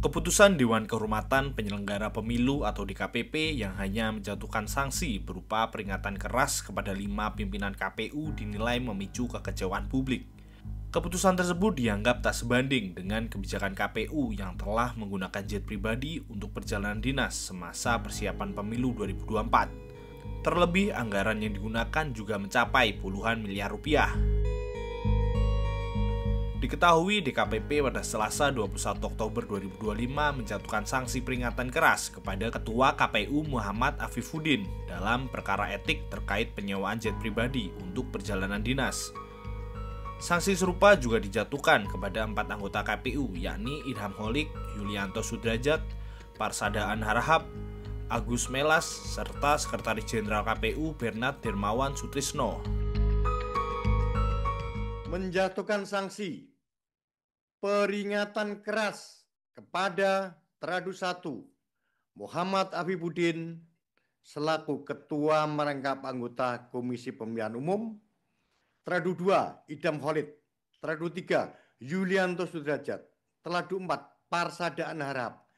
Keputusan Dewan Kehormatan Penyelenggara Pemilu atau DKPP yang hanya menjatuhkan sanksi berupa peringatan keras kepada 5 pimpinan KPU dinilai memicu kekecewaan publik. Keputusan tersebut dianggap tak sebanding dengan kebijakan KPU yang telah menggunakan jet pribadi untuk perjalanan dinas semasa persiapan pemilu 2024. Terlebih, anggaran yang digunakan juga mencapai puluhan miliar rupiah. Diketahui DKPP pada Selasa 21 Oktober 2025 menjatuhkan sanksi peringatan keras kepada Ketua KPU Muhammad Afifuddin dalam perkara etik terkait penyewaan jet pribadi untuk perjalanan dinas. Sanksi serupa juga dijatuhkan kepada 4 anggota KPU yakni Idham Holik, Yulianto Sudrajat, Parsadaan Harahap, Agus Melas, serta Sekretaris Jenderal KPU Bernard Dermawan Sutrisno. Menjatuhkan sanksi peringatan keras kepada Teradu 1 Muhammad Afifuddin selaku Ketua Merangkap Anggota Komisi Pemilihan Umum, Teradu 2 Idham Holik, Teradu 3 Yulianto Sudrajat, Teradu 4 Parsadaan Harahap,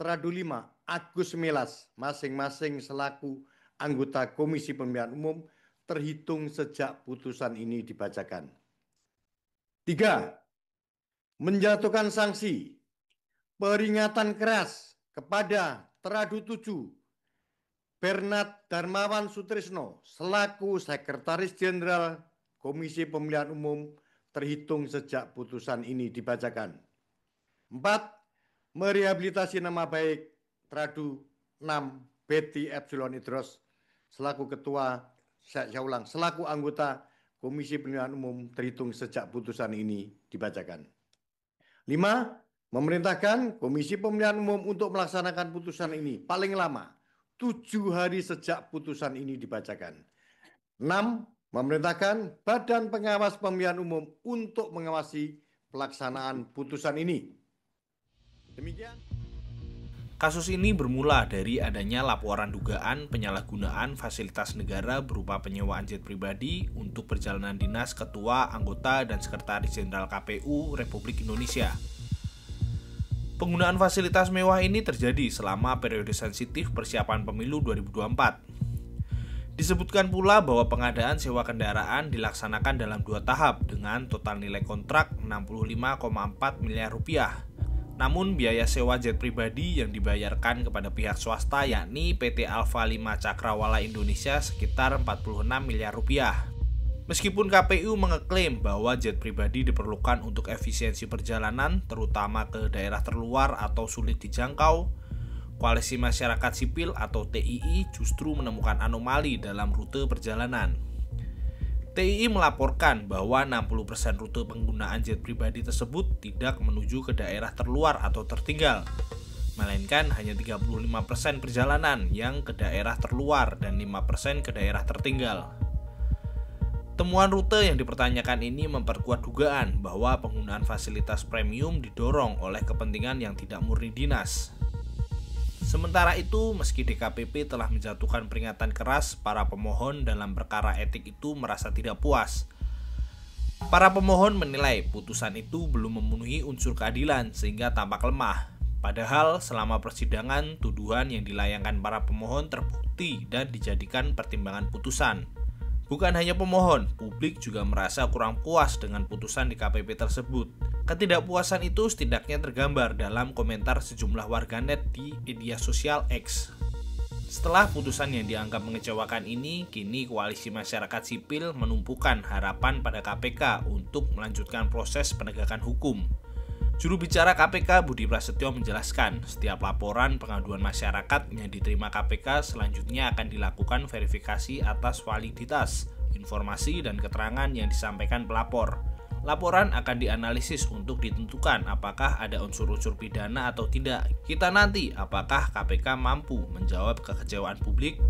Teradu 5 Agus Melas, masing-masing selaku anggota Komisi Pemilihan Umum terhitung sejak putusan ini dibacakan. 3. Menjatuhkan sanksi peringatan keras kepada Teradu 7 Bernard Dermawan Sutrisno selaku Sekretaris Jenderal Komisi Pemilihan Umum terhitung sejak putusan ini dibacakan. 4. Merehabilitasi nama baik Teradu 6 Betty Epsilon Idros selaku selaku anggota Komisi Pemilihan Umum terhitung sejak putusan ini dibacakan. 5. Memerintahkan Komisi Pemilihan Umum untuk melaksanakan putusan ini paling lama 7 hari sejak putusan ini dibacakan. 6. Memerintahkan Badan Pengawas Pemilihan Umum untuk mengawasi pelaksanaan putusan ini. Demikian. Kasus ini bermula dari adanya laporan dugaan penyalahgunaan fasilitas negara berupa penyewaan jet pribadi untuk perjalanan dinas ketua, anggota, dan sekretaris jenderal KPU Republik Indonesia. Penggunaan fasilitas mewah ini terjadi selama periode sensitif persiapan pemilu 2024. Disebutkan pula bahwa pengadaan sewa kendaraan dilaksanakan dalam 2 tahap dengan total nilai kontrak 65,4 miliar rupiah. Namun biaya sewa jet pribadi yang dibayarkan kepada pihak swasta yakni PT Alfa 5 Cakrawala Indonesia sekitar 46 miliar rupiah. Meskipun KPU mengeklaim bahwa jet pribadi diperlukan untuk efisiensi perjalanan terutama ke daerah terluar atau sulit dijangkau, Koalisi Masyarakat Sipil atau TII justru menemukan anomali dalam rute perjalanan. TII melaporkan bahwa 60% rute penggunaan jet pribadi tersebut tidak menuju ke daerah terluar atau tertinggal, melainkan hanya 35% perjalanan yang ke daerah terluar dan 5% ke daerah tertinggal. Temuan rute yang dipertanyakan ini memperkuat dugaan bahwa penggunaan fasilitas premium didorong oleh kepentingan yang tidak murni dinas. Sementara itu, meski DKPP telah menjatuhkan peringatan keras, para pemohon dalam perkara etik itu merasa tidak puas. Para pemohon menilai putusan itu belum memenuhi unsur keadilan sehingga tampak lemah. Padahal selama persidangan, tuduhan yang dilayangkan para pemohon terbukti dan dijadikan pertimbangan putusan. Bukan hanya pemohon, publik juga merasa kurang puas dengan putusan DKPP tersebut. Ketidakpuasan itu setidaknya tergambar dalam komentar sejumlah warganet di media sosial X. Setelah putusan yang dianggap mengecewakan ini, kini Koalisi Masyarakat Sipil menumpukan harapan pada KPK untuk melanjutkan proses penegakan hukum. Juru bicara KPK Budi Prasetyo menjelaskan, setiap laporan pengaduan masyarakat yang diterima KPK selanjutnya akan dilakukan verifikasi atas validitas, informasi, dan keterangan yang disampaikan pelapor. Laporan akan dianalisis untuk ditentukan apakah ada unsur-unsur pidana atau tidak. Kita nanti apakah KPK mampu menjawab kekecewaan publik.